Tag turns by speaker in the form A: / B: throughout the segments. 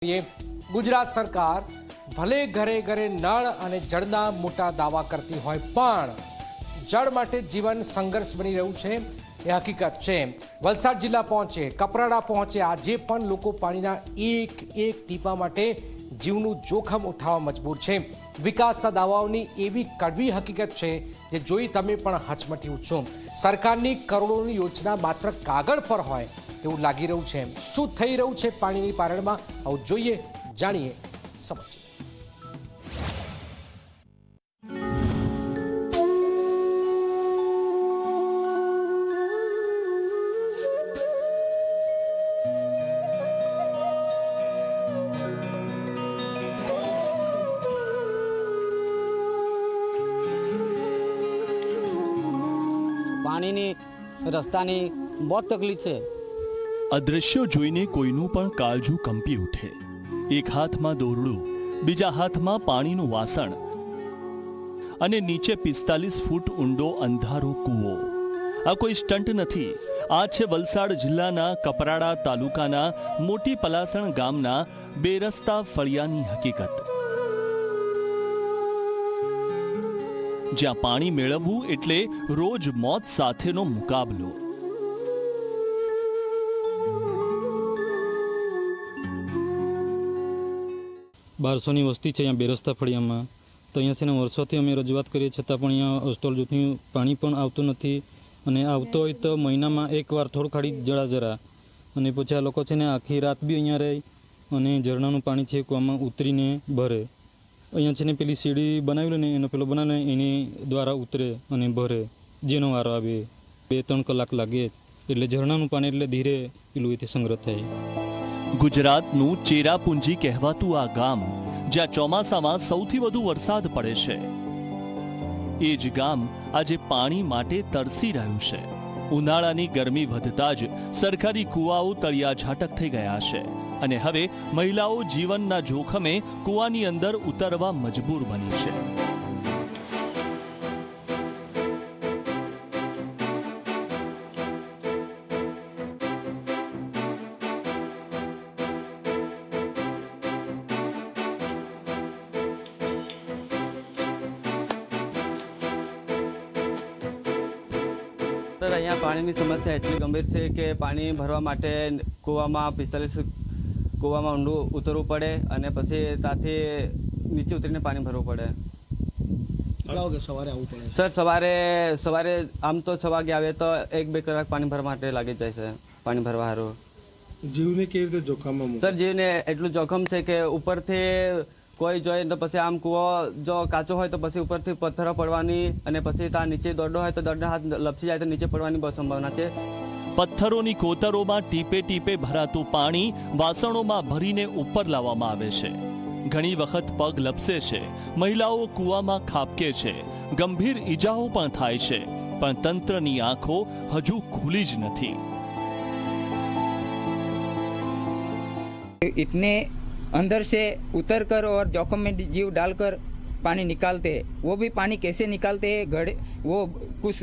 A: ગુજરાત સરકાર ભલે ઘરે ઘરે નળ અને જળના મોટા દાવા કરતી હોય પણ જળ માટે જીવન સંઘર્ષ બની રહ્યું છે એ હકીકત છે। વલસાડ જિલ્લા પહોંચે, કપરાડા પહોંચે, આજે પણ લોકો પાણીના એક એક ટીપા માટે જીવનું જોખમ ઉઠાવવા મજબૂર છે। વિકાસના દાવાઓની એવી કડવી હકીકત છે જે જોઈ તમે પણ હચમટી ઉઠશો। સરકારની કરોડોની યોજના માત્ર કાગળ પર હોય તેવું લાગી રહ્યું છે। શું થઈ રહ્યું છે પાણીની પારણમાં, આવું જોઈએ, જાણીએ, સમજીએ।
B: પાણીની રસ્તાની બહુ તકલીફ છે।
C: અદ્રશ્યો જોઈને કોઈનું પણ કાળજું કંપી ઉઠે। એક હાથમાં દોરડું, બીજા હાથમાં પાણીનું વાસણ અને નીચે 45 ફૂટ ઊંડો અંધારો કૂવો। આ કોઈ સ્ટન્ટ નથી, આ છે વલસાડ જિલ્લાના કપરાડા તાલુકાના મોટી પલાસણ ગામના બેરસ્તા ફળિયાની હકીકત, જ્યાં પાણી મેળવવું એટલે રોજ મોત સાથેનો મુકાબલો।
D: બારસોની વસ્તી છે અહીંયા બેરસ્તા ફળિયામાં, તો અહીંયા છે ને વર્ષોથી અમે રજૂઆત કરીએ છતાં પણ અહીંયા અસ્ટોલ જૂથનું પાણી પણ આવતું નથી, અને આવતો હોય તો મહિનામાં એકવાર થોડું ખાડી જરા અને પછી આ લોકો છે ને આખી રાત બી અહીંયા રહે અને ઝરણાનું પાણી છે કૂવામાં ઉતરીને ભરે। અહીંયા છે ને પેલી સીડી બનાવેલી ને એનો પેલો બનાવે એની દ્વારા ઉતરે અને ભરે, જેનો વારો આવે 2-3 કલાક લાગે, એટલે ઝરણાનું પાણી એટલે ધીરે પેલું એથી સંગ્રહ થાય।
C: ગુજરાતનું ચેરાપુંજી કહેવાતું આ ગામ, જ્યાં ચોમાસામાં સૌથી વધુ વરસાદ પડે છે, એ જ ગામ આજે પાણી માટે તરસી રહ્યું છે। ઉનાળાની ગરમી વધતા જ સરકારી કૂવાઓ તળિયા ઝાટક થઈ ગયા છે અને હવે મહિલાઓ જીવનના જોખમે કૂવાની અંદર ઉતરવા મજબૂર બની છે।
E: અહીંયા પાણીની સમસ્યા એટલી ગંભીર છે કે પાણી ભરવા માટે કૂવામાં 45 કૂવામાં ઊંડું ઉતરવું પડે અને પછી ત્યાંથી નીચે ઉતરીને પાણી ભરવું પડે।
A: સવારે આવવું પડે
E: સર? સવારે આમ તો 6 વાગે આવે તો 1-2 કલાક પાણી ભરવા માટે લાગી જાય છે। પાણી ભરવા સારું
A: જીવને કેવી રીતે જોખમમાં?
E: સર જીવને એટલું જોખમ છે કે ઉપરથી કોઈ જોઈએ તો પછી આમ કૂવો જો કાચો હોય તો પછી ઉપરથી પથ્થરો પડવાની અને પછી ત્યાં નીચે દોરડો હોય તો દોરડો હાથ લપસી જાય તો નીચે પડવાની બહુ સંભાવના છે।
C: પથ્થરોની કોતરોમાં ટીપે ટીપે ભરાતું પાણી વાસણોમાં ભરીને ઉપર લાવવામાં આવે છે। ઘણી વખત પગ લપસે છે, મહિલાઓ કૂવામાં ખાબકે છે, ગંભીર ઈજાઓ પણ થાય છે, પણ તંત્રની આંખો હજુ ખુલી જ નથી।
F: इतने अंदर से उतर कर और जोखिम में जीव डालकर पानी निकालते हैं। वो भी पानी कैसे निकालते हैं, घड़े वो कुछ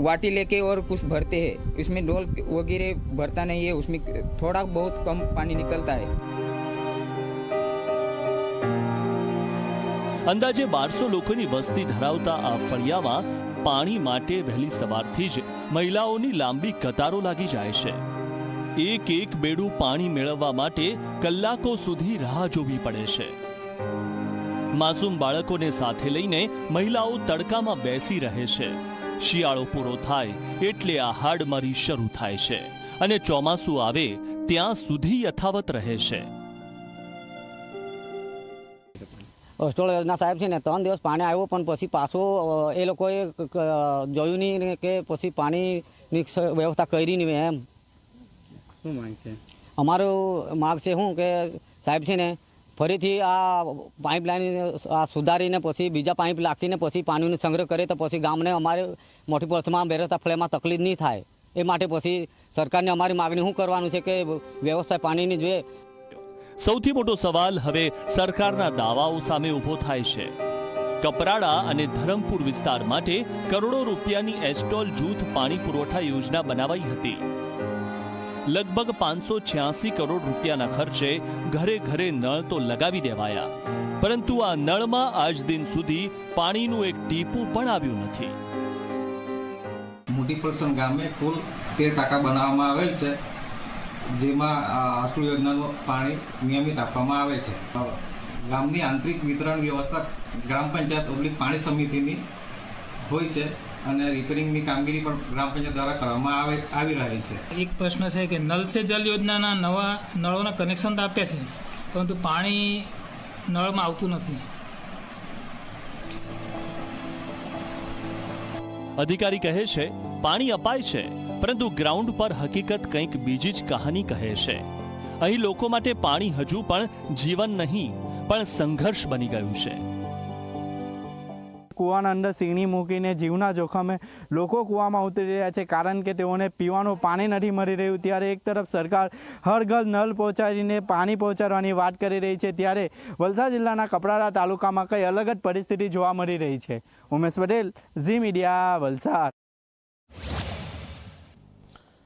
F: वाटी लेके और कुछ भरते हैं, इसमें डोल वगैरह भरता नहीं है, उसमें थोड़ा बहुत कम पानी निकलता है।
C: અંદાજે 1200 લોકોની વસ્તી ધરાવતા આ ફળિયામાં પાણી માટે વહેલી સવારથી જ મહિલાઓની લાંબી કતારો લાગી જાય છે। એક એક બેડું પાણી મેળવવા માટે કલાકો સુધી રાહ જોવી પડે છે। માસૂમ બાળકોને સાથે લઈને મહિલાઓ તડકામાં બેસી રહે છે। શિયાળો પૂરો થાય એટલે આ હાડમારી શરૂ થાય છે અને ચોમાસું આવે ત્યાં સુધી યથાવત રહે છે।
B: અસ્ટોલ યોજના સાહેબ છે ને 3 દિવસ પાણી આવ્યું પણ પછી પાછું એ લોકોએ જોયું નહીં કે પછી પાણીની વ્યવસ્થા કરી નહીં। એમ
E: શું માંગ છે
B: અમારું? માગ છે શું કે સાહેબ છે ને ફરીથી આ પાઇપલાઇન સુધારીને પછી બીજા પાઇપ નાખીને પછી પાણીનો સંગ્રહ કરે તો પછી ગામને અમારે મોટી પર્થમાં બેરસ્તા ફળિયામાં તકલીફ નહીં થાય। એ માટે પછી સરકારને અમારી માગણી શું કરવાનું છે કે વ્યવસ્થા પાણીની જોઈએ।
C: સૌથી મોટો સવાલ હવે સરકારના દાવાઓ સામે ઊભો થાય છે। કપરાડા અને ધરમપુર વિસ્તાર માટે કરોડો રૂપિયાની એસ્ટોલ જૂથ પાણી પુરવઠા યોજના બનાવાઈ હતી। લગભગ 586 કરોડ રૂપિયાના ખર્ચે ઘરે ઘરે નળ તો લગાવી દેવાયા, પરંતુ આ નળમાં આજ દિન સુધી પાણીનું એક ટીપું પણ આવ્યું નથી.
G: મોટી પરસણ ગામે કુલ 13 ટાંકા બનાવવામાં આવેલ છે, જેમાં અષ્ટુ યોજનાનું પાણી નિયમિત આપવામાં આવે છે. ગામની આંતરિક વિતરણ વ્યવસ્થા ગ્રામ પંચાયત પાણી સમિતિની હોય છે અને રિપેરિંગની કામગીરી પણ ગ્રામ પંચાયત દ્વારા કરવામાં આવી રહી છે.
H: એક પ્રશ્ન છે કે નલ સે જલ યોજનાના નવા નળોના કનેક્શન તો આપ્યા છે, પરંતુ પાણી નળમાં આવતું નથી.
C: અધિકારી કહે છે પાણી અપાય છે, પરંતુ ગ્રાઉન્ડ પર હકીકત કંઈક બીજી જ કહાની કહે છે. અહીં લોકો માટે પાણી હજુ પણ જીવન નહીં પણ સંઘર્ષ બની ગયું છે.
I: કૂવાના અંદર સીણી મૂકીને જીવના જોખમે લોકો કૂવામાં ઉતરી રહ્યા છે, કારણ કે તેઓને પીવાનું પાણી નથી મળી રહ્યું. ત્યારે એક તરફ સરકાર હર ઘર નળ પહોંચાડીને પાણી પહોંચાડવાની વાત કરી રહી છે, ત્યારે વલસાડ જિલ્લાના કપરાડા તાલુકામાં કંઈ અલગ જ પરિસ્થિતિ જોવા મળી રહી છે. ઉમેશ પટેલ, ઝી મીડિયા, વલસાડ.